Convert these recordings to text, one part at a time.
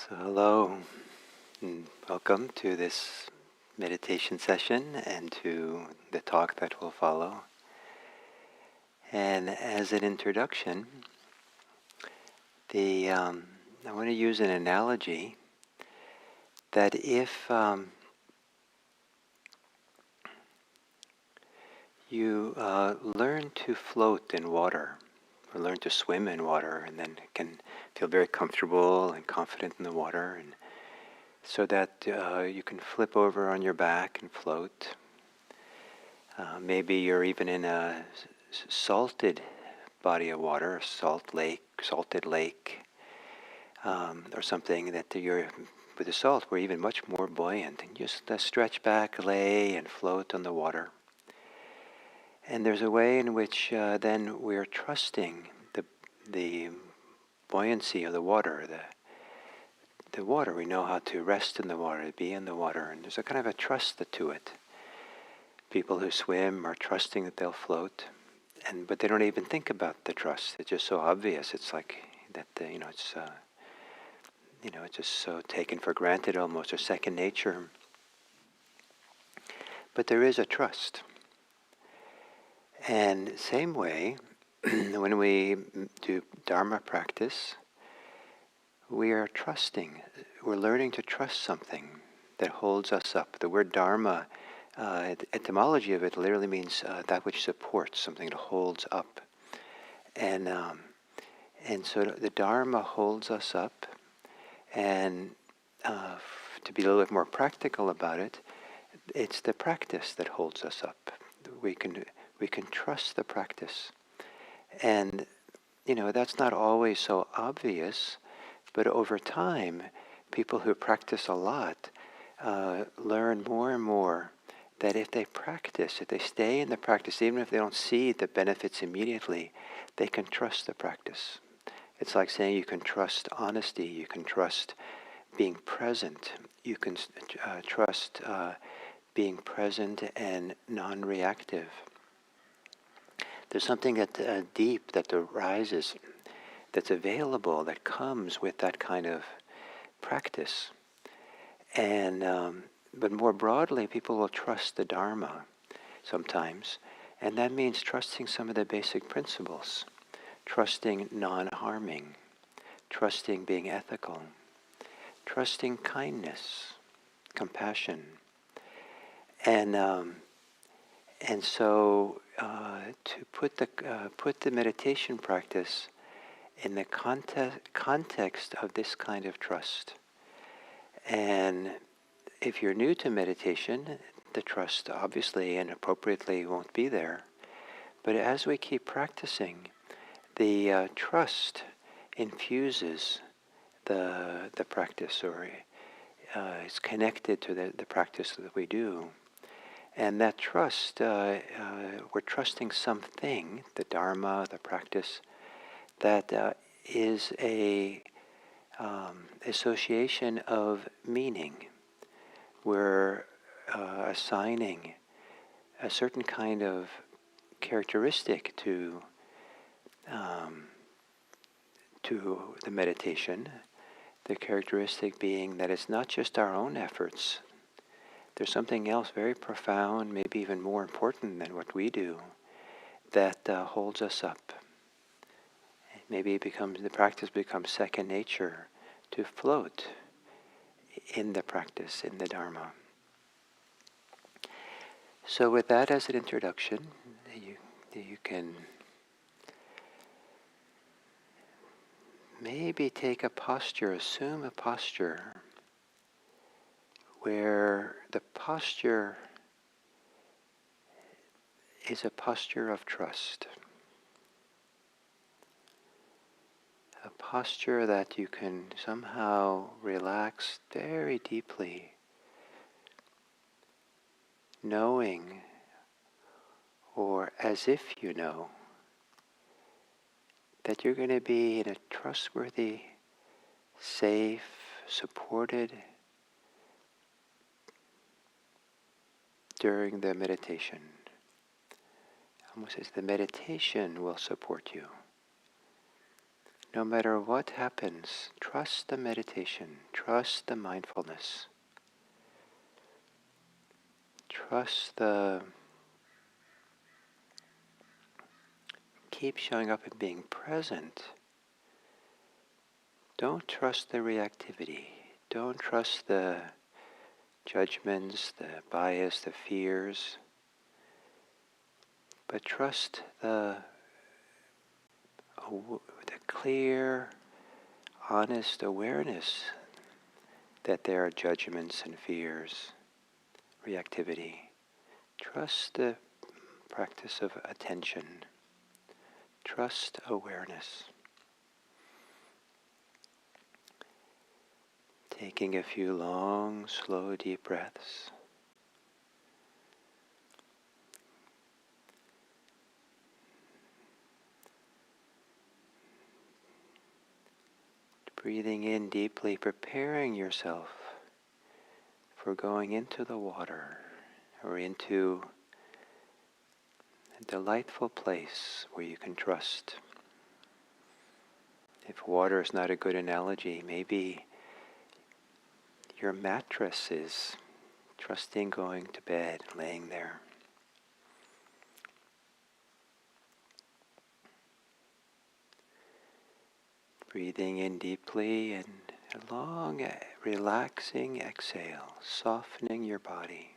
So hello and welcome to this meditation session and to the talk that will follow. And as an introduction, I want to use an analogy that if you learn to float in water, or learn to swim in water, and then can feel very comfortable and confident in the water, and so that you can flip over on your back and float. Maybe you're even in a salted body of water, a salted lake, or something that you're with the salt. We're even much more buoyant, and just stretch back, lay, and float on the water. And there's a way in which then we're trusting the buoyancy of the water, the water. We know how to rest in the water, to be in the water, and there's a kind of a trust to it. People who swim are trusting that they'll float, but they don't even think about the trust. It's just so obvious. It's like that. It's just so taken for granted, almost, or second nature. But there is a trust. And same way, when we do Dharma practice, we are trusting. We're learning to trust something that holds us up. The word Dharma, the etymology of it literally means that which supports, something that holds up. And so the Dharma holds us up. And to be a little bit more practical about it, it's the practice that holds us up. We can trust the practice. And, that's not always so obvious, but over time, people who practice a lot learn more and more that if they practice, if they stay in the practice, even if they don't see the benefits immediately, they can trust the practice. It's like saying you can trust honesty, you can trust being present, you can trust being present and non-reactive. There's something that deep that arises, that's available, that comes with that kind of practice. And but more broadly, people will trust the Dharma sometimes, and that means trusting some of the basic principles, trusting non-harming, trusting being ethical, trusting kindness, compassion, and so to put the meditation practice in the context of this kind of trust. And if you're new to meditation, the trust obviously and appropriately won't be there. But as we keep practicing, the trust infuses the practice, or is connected to the practice that we do. And that trust, we're trusting something, the Dharma, the practice, that is a association of meaning. We're assigning a certain kind of characteristic to the meditation, the characteristic being that it's not just our own efforts. There's something else very profound, maybe even more important than what we do, that holds us up. Maybe the practice becomes second nature, to float in the practice, in the Dharma. So with that as an introduction, you can maybe take a posture, assume a posture where the posture is a posture of trust. A posture that you can somehow relax very deeply, knowing, or as if you know, that you're going to be in a trustworthy, safe, supported during the meditation. Almost as the meditation will support you. No matter what happens, trust the meditation, trust the mindfulness, trust the keep showing up and being present. Don't trust the reactivity. Don't trust the judgments, the bias, the fears, but trust the clear, honest awareness that there are judgments and fears, reactivity. Trust the practice of attention. Trust awareness. Taking a few long, slow, deep breaths. Breathing in deeply, preparing yourself for going into the water or into a delightful place where you can trust. If water is not a good analogy, maybe your mattress is trusting going to bed, laying there. Breathing in deeply and a long, relaxing exhale, softening your body.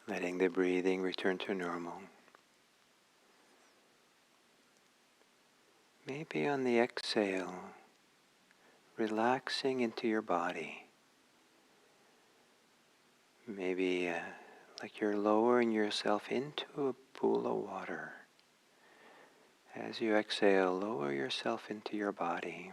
Letting the breathing return to normal. Maybe on the exhale, relaxing into your body. Maybe like you're lowering yourself into a pool of water. As you exhale, lower yourself into your body.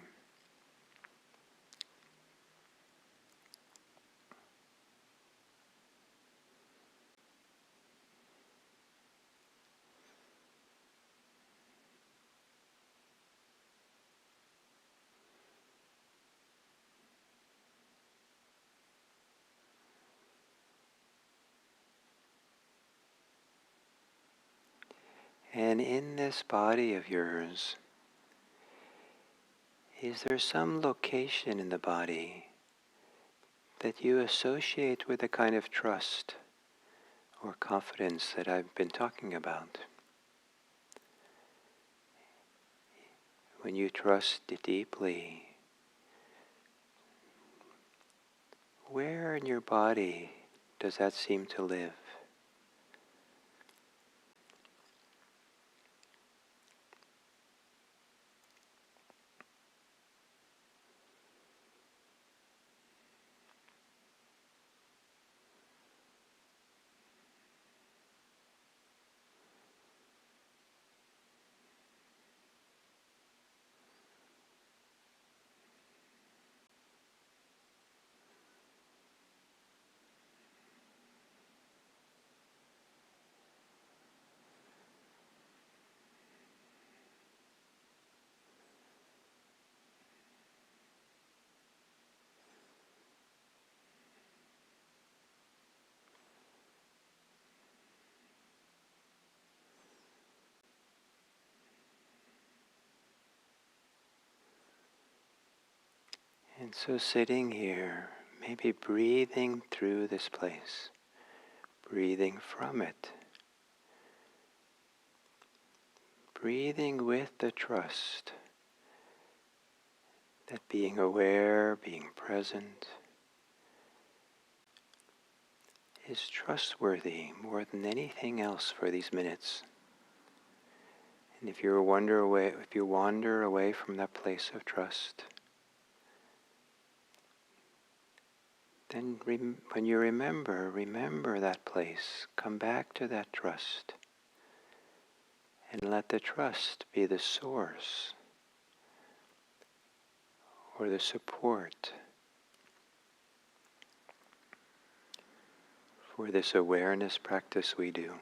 And in this body of yours, is there some location in the body that you associate with the kind of trust or confidence that I've been talking about? When you trust deeply, where in your body does that seem to live? And so sitting here, maybe breathing through this place, breathing from it, breathing with the trust that being aware, being present, is trustworthy more than anything else for these minutes. And if you wander away from that place of trust, then when you remember that place. Come back to that trust. And let the trust be the source or the support for this awareness practice we do.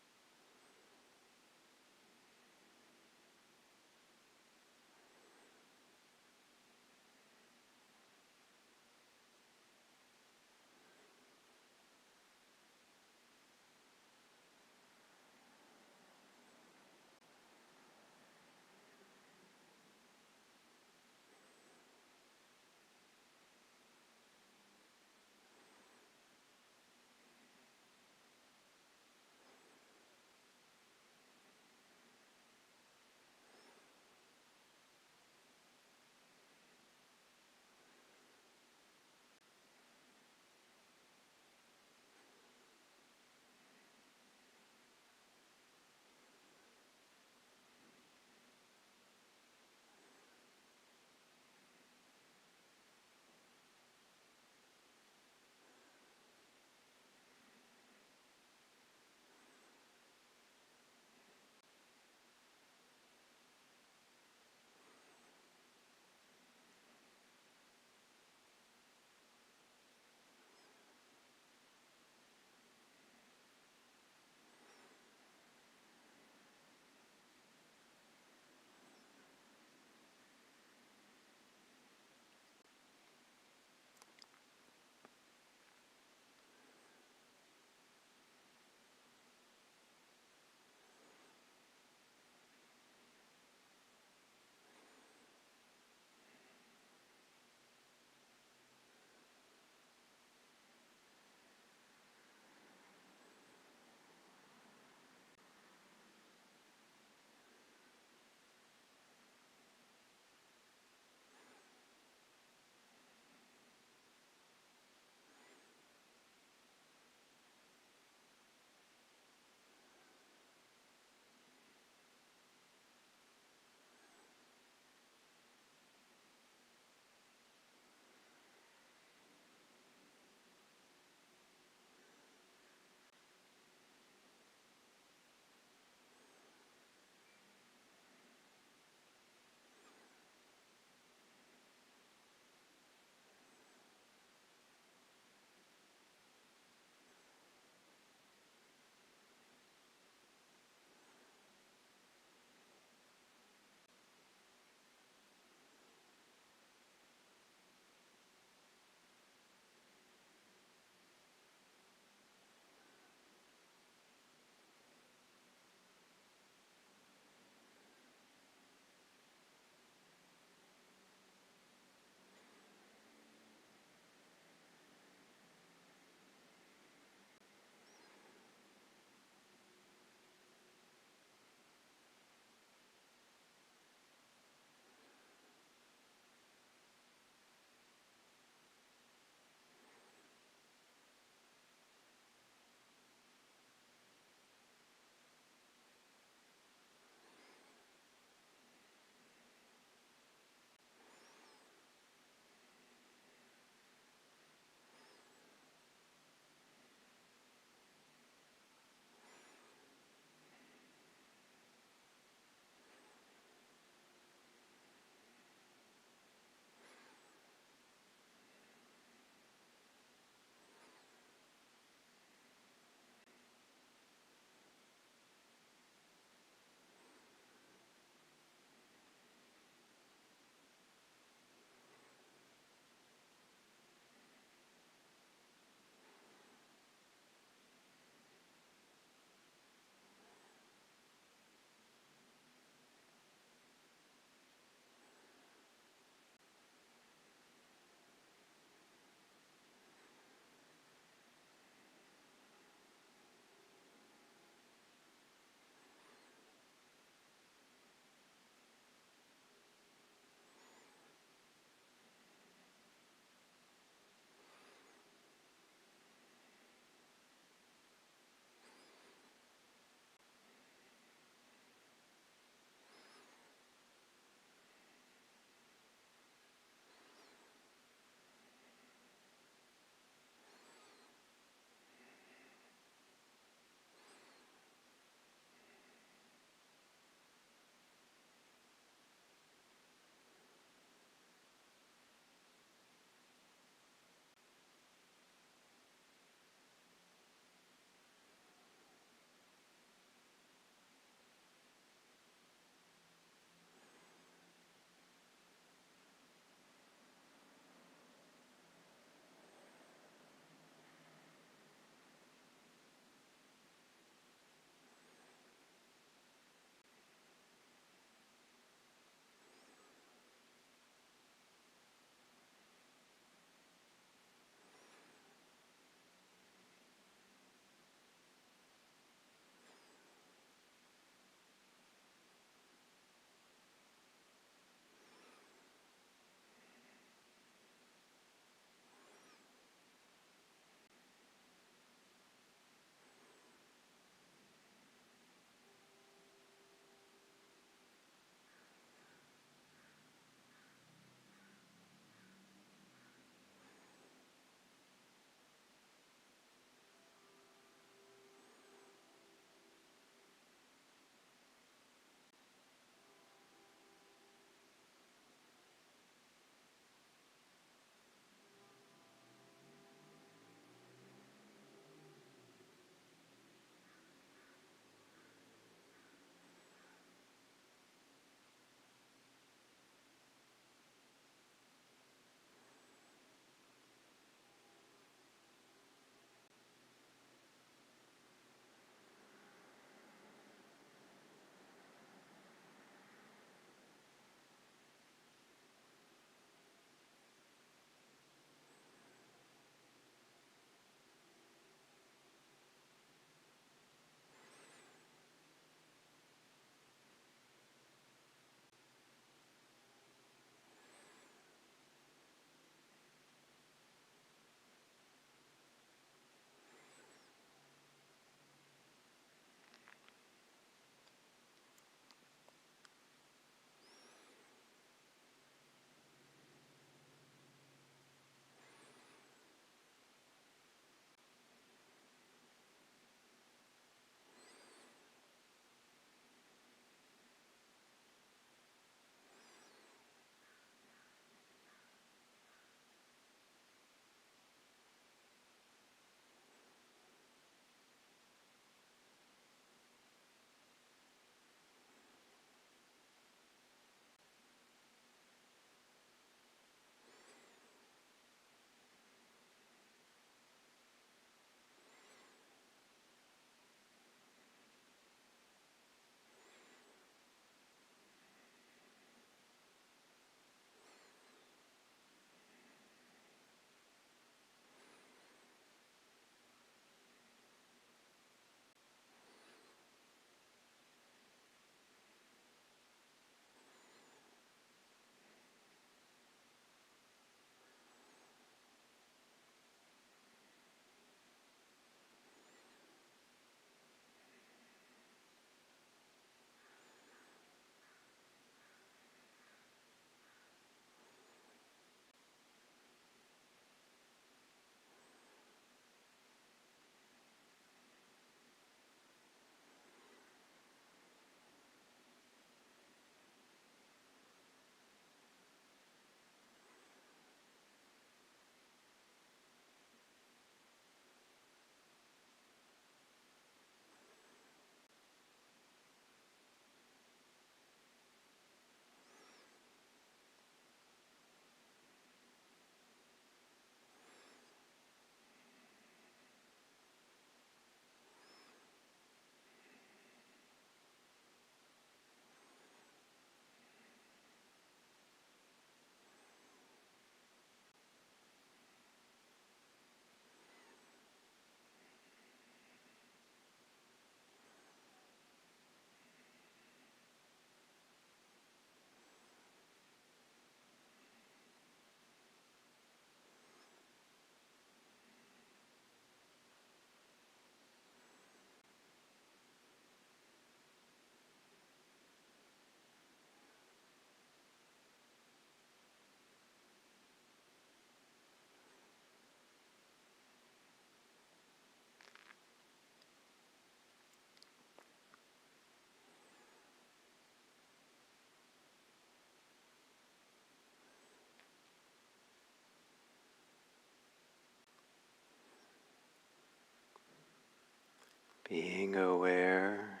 being aware,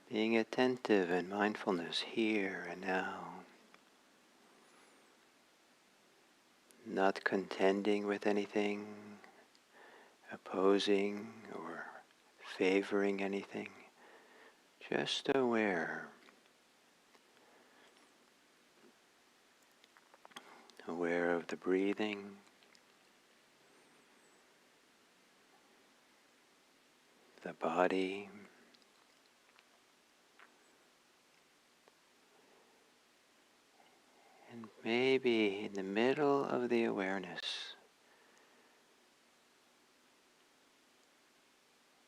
being attentive and mindfulness here and now, not contending with anything, opposing or favoring anything, just aware, aware of the breathing, the body, and maybe in the middle of the awareness,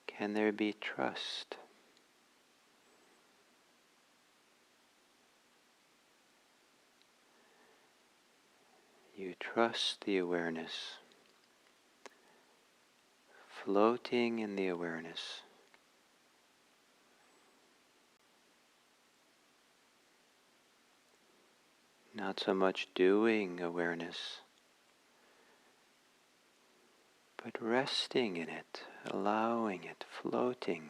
can there be trust? You trust the awareness, floating in the awareness. Not so much doing awareness, but resting in it, allowing it, floating.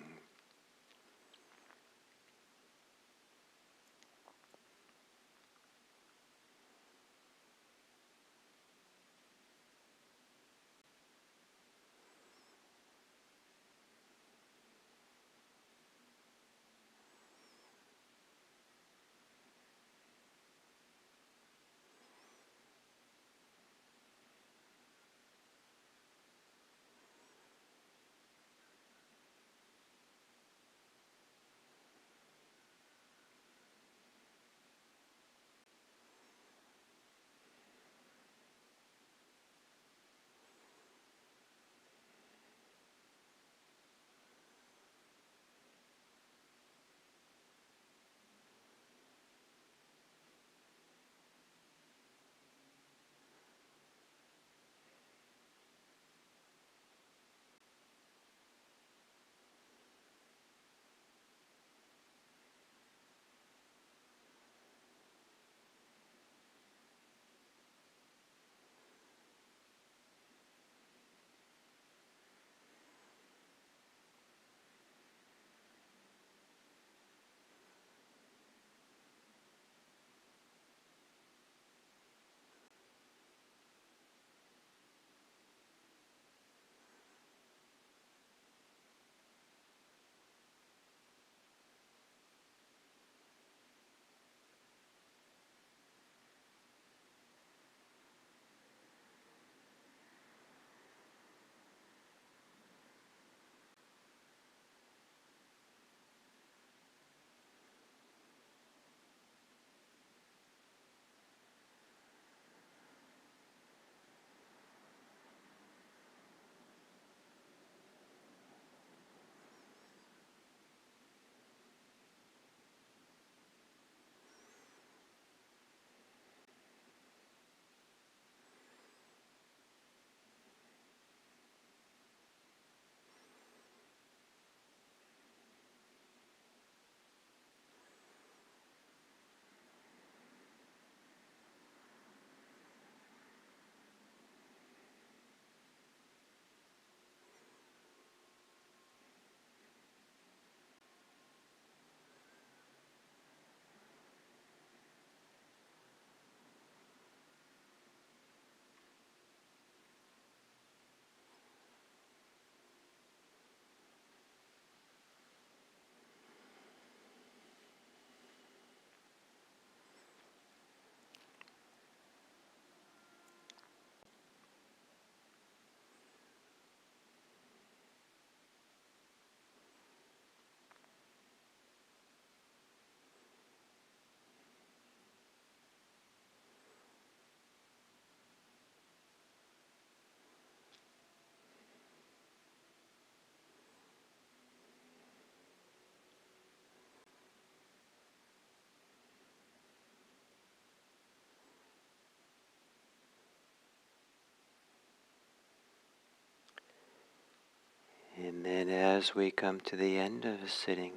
And then as we come to the end of a sitting,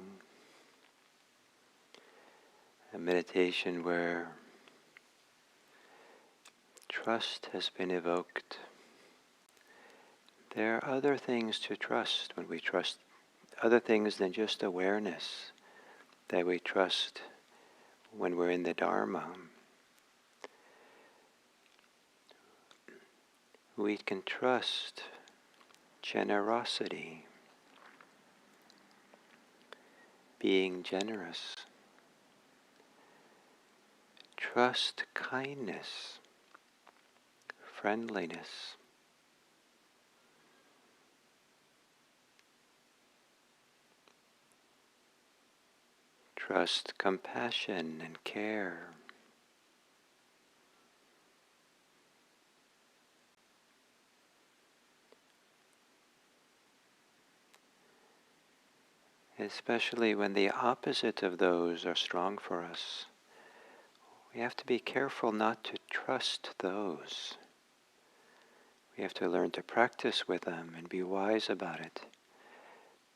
a meditation where trust has been evoked, There are other things to trust when we trust, other things than just awareness that we trust when we're in the Dharma. We can trust generosity, being generous. Trust kindness, friendliness. Trust compassion and care. Especially when the opposite of those are strong for us. We have to be careful not to trust those. We have to learn to practice with them and be wise about it.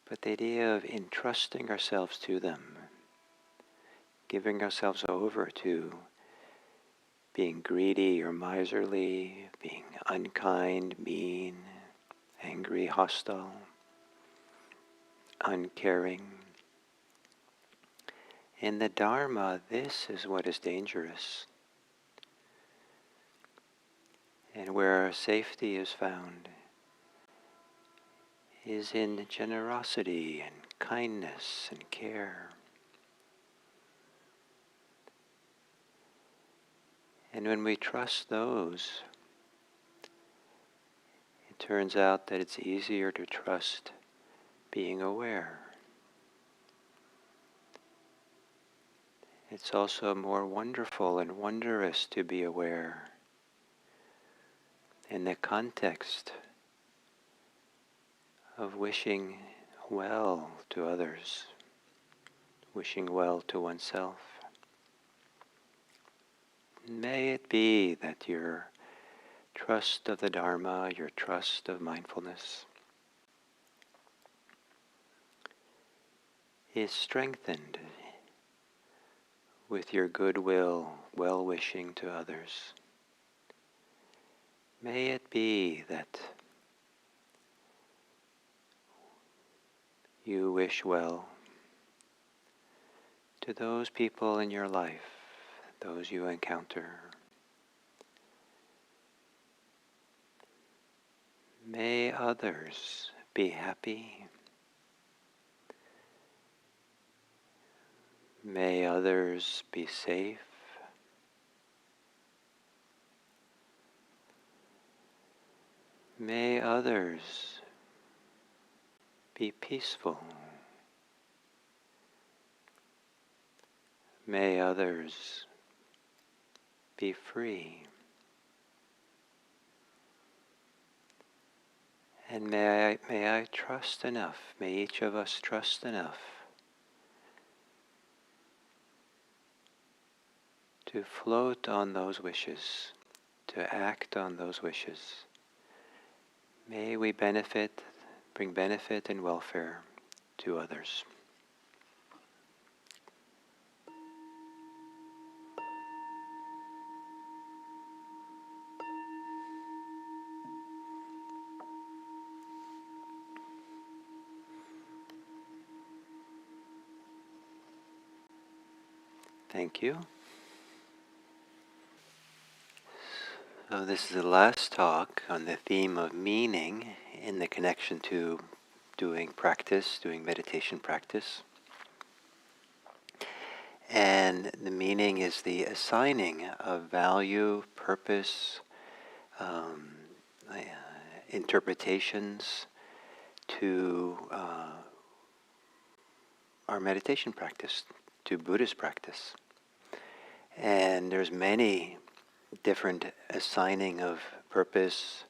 But the idea of entrusting ourselves to them, giving ourselves over to being greedy or miserly, being unkind, mean, angry, hostile, uncaring. In the Dharma, this is what is dangerous, and where safety is found is in generosity and kindness and care. And when we trust those, it turns out that it's easier to trust being aware. It's also more wonderful and wondrous to be aware in the context of wishing well to others, wishing well to oneself. May it be that your trust of the Dharma, your trust of mindfulness is strengthened with your goodwill, well-wishing to others. May it be that you wish well to those people in your life, those you encounter. May others be happy. May others be safe. May others be peaceful. May others be free. And may I trust enough, may each of us trust enough to float on those wishes, to act on those wishes. May we benefit, bring benefit and welfare to others. Thank you. So this is the last talk on the theme of meaning in the connection to doing practice, doing meditation practice. And the meaning is the assigning of value, purpose, interpretations to our meditation practice, to Buddhist practice. And there's many different assigning of purpose,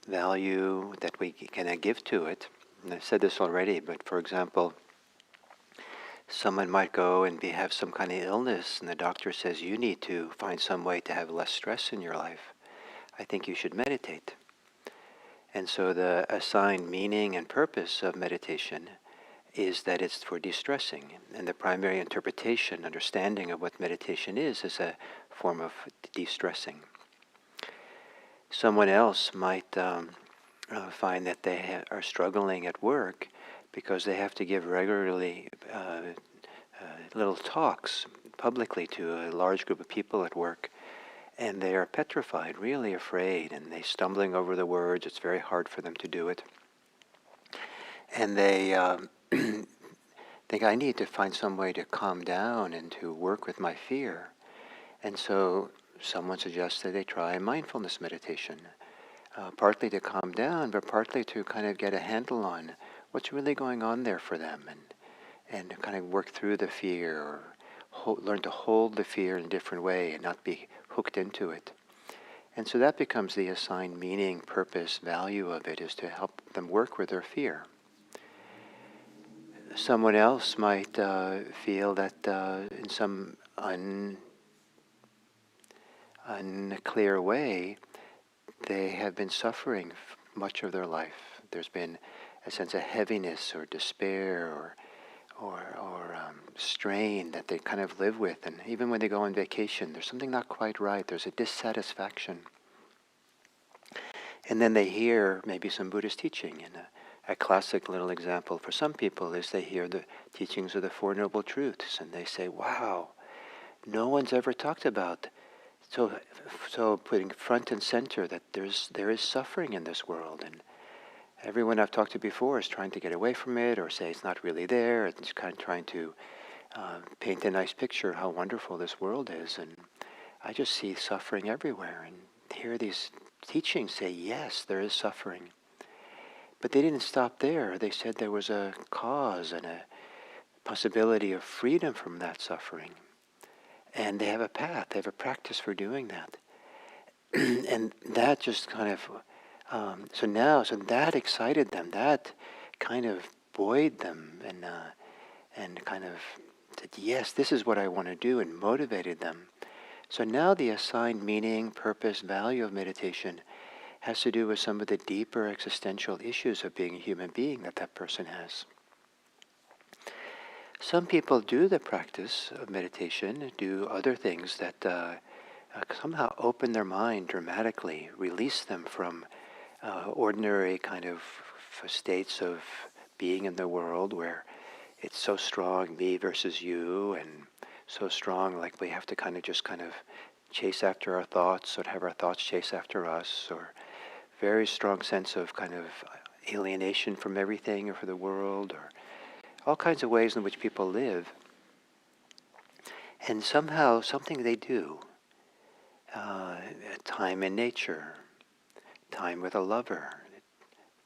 value that we can give to it. And I've said this already, but for example, someone might go and have some kind of illness, and the doctor says, you need to find some way to have less stress in your life. I think you should meditate. And so the assigned meaning and purpose of meditation is that it's for de-stressing. And the primary interpretation, understanding of what meditation is a form of de-stressing. Someone else might find that they are struggling at work because they have to give regularly little talks publicly to a large group of people at work, and they are petrified, really afraid, and they're stumbling over the words. It's very hard for them to do it. And they think, I need to find some way to calm down and to work with my fear. And so someone suggested they try mindfulness meditation, partly to calm down, but partly to kind of get a handle on what's really going on there for them, and kind of work through the fear, or learn to hold the fear in a different way and not be hooked into it. And so that becomes the assigned meaning, purpose, value of it, is to help them work with their fear. Someone else might feel that in some unclear way, they have been suffering much of their life. There's been a sense of heaviness or despair or strain that they kind of live with. And even when they go on vacation, there's something not quite right. There's a dissatisfaction. And then they hear maybe some Buddhist teaching. And a classic little example for some people is they hear the teachings of the Four Noble Truths, and they say, wow, no one's ever talked about so putting front and center that there is suffering in this world. And everyone I've talked to before is trying to get away from it or say it's not really there. It's kind of trying to paint a nice picture how wonderful this world is. And I just see suffering everywhere, and hear these teachings say, yes, there is suffering. But they didn't stop there. They said there was a cause and a possibility of freedom from that suffering. And they have a path, they have a practice for doing that. And that just kind of, so that excited them, that kind of buoyed them, and kind of said, yes, this is what I want to do, and motivated them. So now the assigned meaning, purpose, value of meditation has to do with some of the deeper existential issues of being a human being that person has. Some people do the practice of meditation, do other things that somehow open their mind dramatically, release them from ordinary kind of states of being in the world where it's so strong, me versus you, and so strong like we have to kind of chase after our thoughts or have our thoughts chase after us, or very strong sense of kind of alienation from everything or for the world, or all kinds of ways in which people live. And somehow, something they do, time in nature, time with a lover,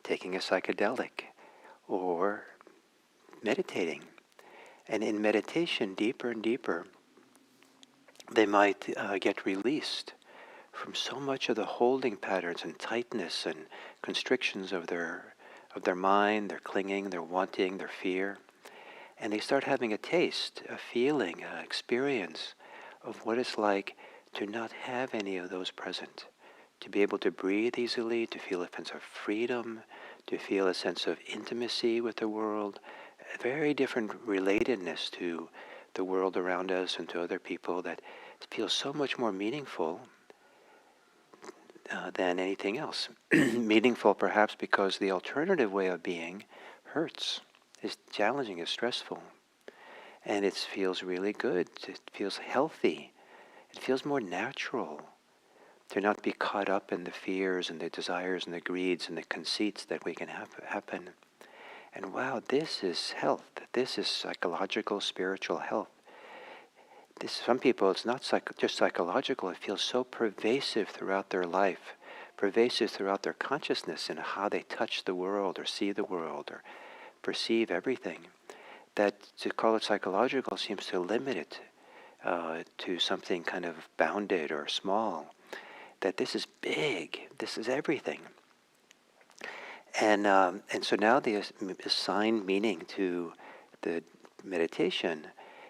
taking a psychedelic, or meditating. And in meditation, deeper and deeper, they might get released from so much of the holding patterns and tightness and constrictions of their mind, their clinging, their wanting, their fear. And they start having a taste, a feeling, an experience of what it's like to not have any of those present, to be able to breathe easily, to feel a sense of freedom, to feel a sense of intimacy with the world, a very different relatedness to the world around us and to other people that feels so much more meaningful than anything else. Meaningful perhaps because the alternative way of being hurts, is challenging, is stressful. And it feels really good. It feels healthy. It feels more natural to not be caught up in the fears and the desires and the greeds and the conceits that we can happen. And wow, this is health. This is psychological, spiritual health. Some people, it's not just psychological. It feels so pervasive throughout their life, pervasive throughout their consciousness and how they touch the world or see the world or perceive everything, that to call it psychological seems to limit it to something kind of bounded or small, that this is big, this is everything. And so now the assigned meaning to the meditation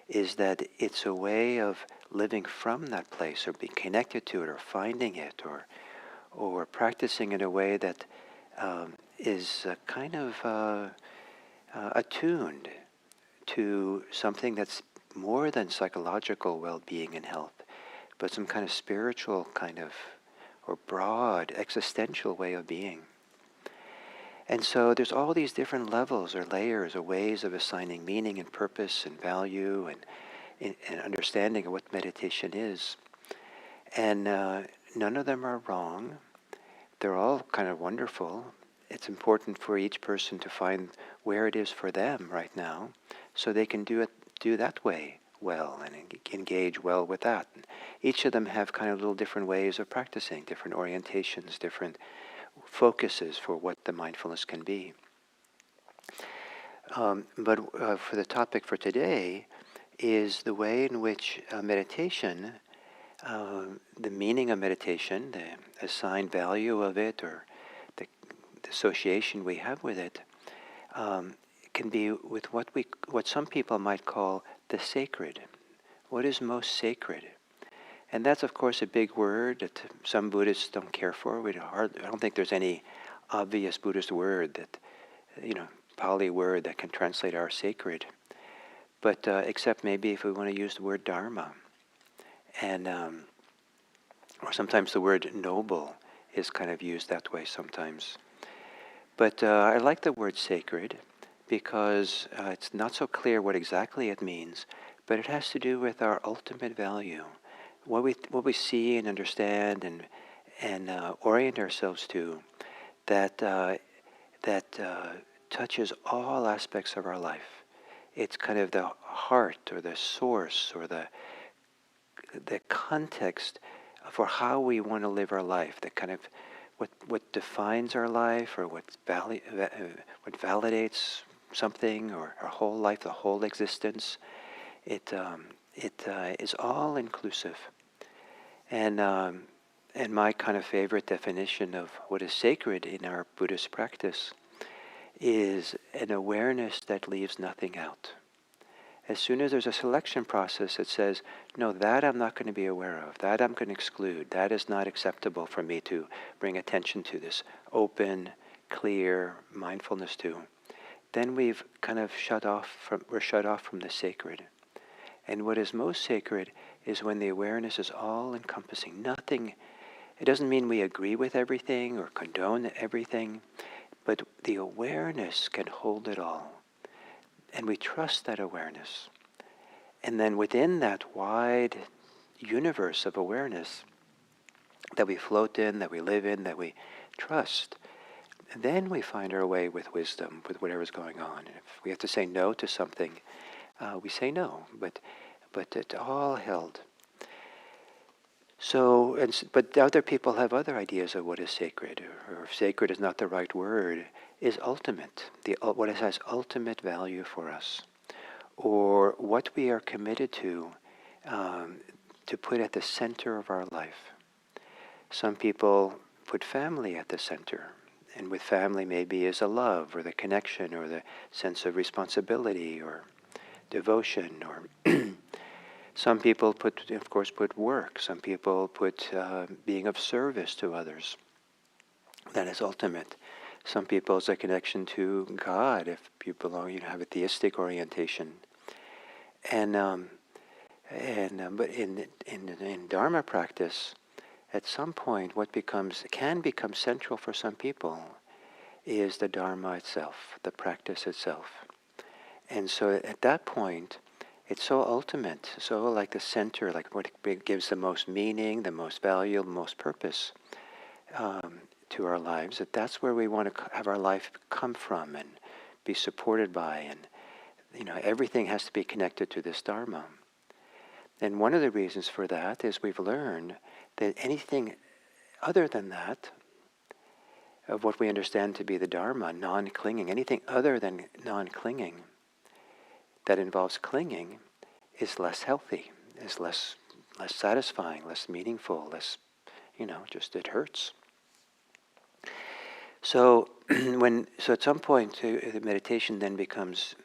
is that it's a way of living from that place or being connected to it or finding it or practicing in a way that is kind of attuned to something that's more than psychological well-being and health, but some kind of spiritual kind of or broad, existential way of being. And so there's all these different levels or layers or ways of assigning meaning and purpose and value and understanding of what meditation is. And none of them are wrong. They're all kind of wonderful. It's important for each person to find where it is for them right now, so they can do that way well and engage well with that. And each of them have kind of little different ways of practicing, different orientations, different focuses for what the mindfulness can be. But for the topic for today is the way in which meditation, the meaning of meditation, the assigned value of it, or the association we have with it, can be with what some people might call the sacred. What is most sacred? And that's, of course, a big word that some Buddhists don't care for. I don't think there's any obvious Buddhist word that, Pali word that can translate our sacred. But except maybe if we want to use the word dharma. And or sometimes the word noble is kind of used that way sometimes. But I like the word sacred because it's not so clear what exactly it means, but it has to do with our ultimate value, what we see and understand and orient ourselves to, that touches all aspects of our life. It's kind of the heart or the source or the context for how we want to live our life, the kind of what defines our life, or what validates something, or our whole life, the whole existence. It is all inclusive, and my kind of favorite definition of what is sacred in our Buddhist practice is an awareness that leaves nothing out. As soon as there's a selection process that says, no, that I'm not going to be aware of, that I'm going to exclude, that is not acceptable for me to bring attention to, this open, clear mindfulness to, then we've kind of we're shut off from the sacred. And what is most sacred is when the awareness is all-encompassing. Nothing, it doesn't mean we agree with everything or condone everything, but the awareness can hold it all. And we trust that awareness. And then within that wide universe of awareness that we float in, that we live in, that we trust, then we find our way with wisdom, with whatever's going on. And if we have to say no to something, we say no, but it's all held. So, but other people have other ideas of what is sacred, or if sacred is not the right word, is ultimate, what has ultimate value for us, or what we are committed to put at the center of our life. Some people put family at the center, and with family maybe is a love, or the connection, or the sense of responsibility, or devotion, or some people put work. Some people put being of service to others. That is ultimate. Some people it's a connection to God, if you belong, have a theistic orientation. But in Dharma practice, at some point, what can become central for some people is the Dharma itself, the practice itself. And so at that point, it's so ultimate, so like the center, like what gives the most meaning, the most value, the most purpose to our lives, that's where we want to have our life come from and be supported by. And, everything has to be connected to this Dharma. And one of the reasons for that is we've learned that anything other than that, of what we understand to be the Dharma, non-clinging, anything other than non-clinging, that involves clinging, is less healthy, is less satisfying, less meaningful, less, just it hurts. So at some point, the meditation then becomes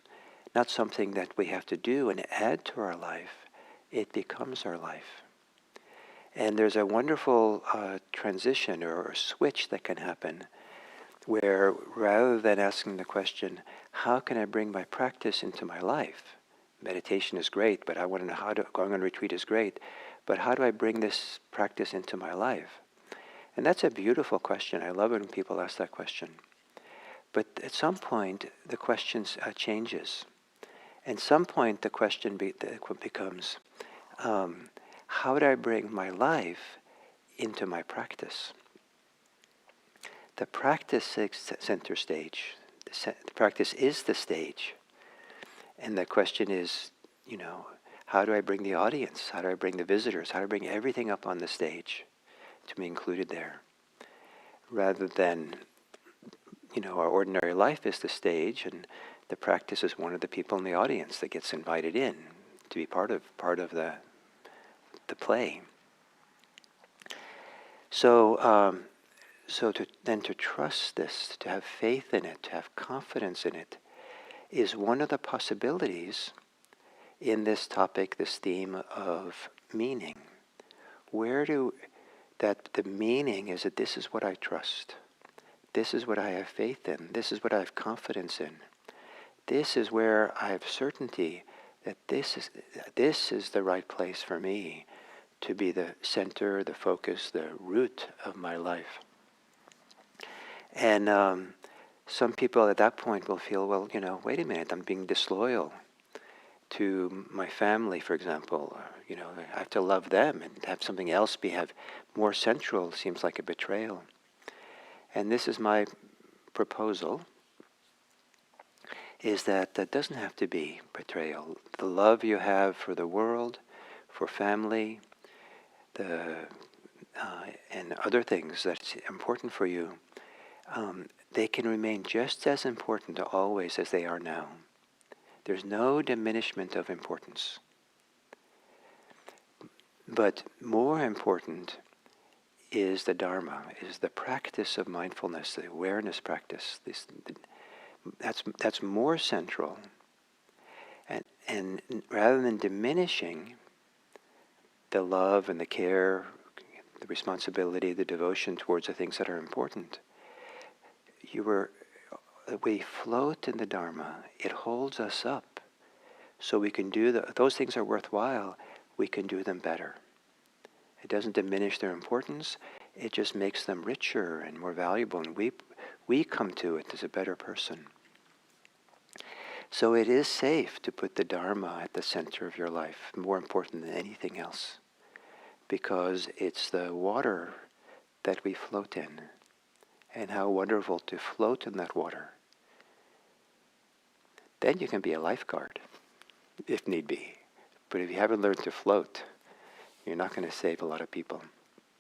not something that we have to do and add to our life, it becomes our life. And there's a wonderful transition or switch that can happen where rather than asking the question, how can I bring my practice into my life? Meditation is great, but I want to know going on retreat is great, but how do I bring this practice into my life? And that's a beautiful question. I love it when people ask that question. But at some point, the question changes. At some point, the question becomes, how do I bring my life into my practice? The practice takes center stage. The practice is the stage. And the question is, how do I bring the audience? How do I bring the visitors? How do I bring everything up on the stage to be included there? Rather than, our ordinary life is the stage, and the practice is one of the people in the audience that gets invited in to be part of the play. So to trust this, to have faith in it, to have confidence in it, is one of the possibilities in this topic, this theme of meaning. That the meaning is that this is what I trust. This is what I have faith in. This is what I have confidence in. This is where I have certainty that this is the right place for me to be the center, the focus, the root of my life. And some people at that point will feel, well, wait a minute, I'm being disloyal to my family, for example. I have to love them, and have something else have more central seems like a betrayal. And this is my proposal, is that doesn't have to be betrayal. The love you have for the world, for family, and other things that's important for you, they can remain just as important always as they are now. There's no diminishment of importance. But more important is the Dharma, is the practice of mindfulness, the awareness practice. That's more central. And rather than diminishing the love and the care, the responsibility, the devotion towards the things that are important, we float in the Dharma. It holds us up. So we can do those things are worthwhile, we can do them better. It doesn't diminish their importance, it just makes them richer and more valuable, and we come to it as a better person. So it is safe to put the Dharma at the center of your life, more important than anything else, because it's the water that we float in, and how wonderful to float in that water. Then you can be a lifeguard, if need be. But if you haven't learned to float, you're not going to save a lot of people.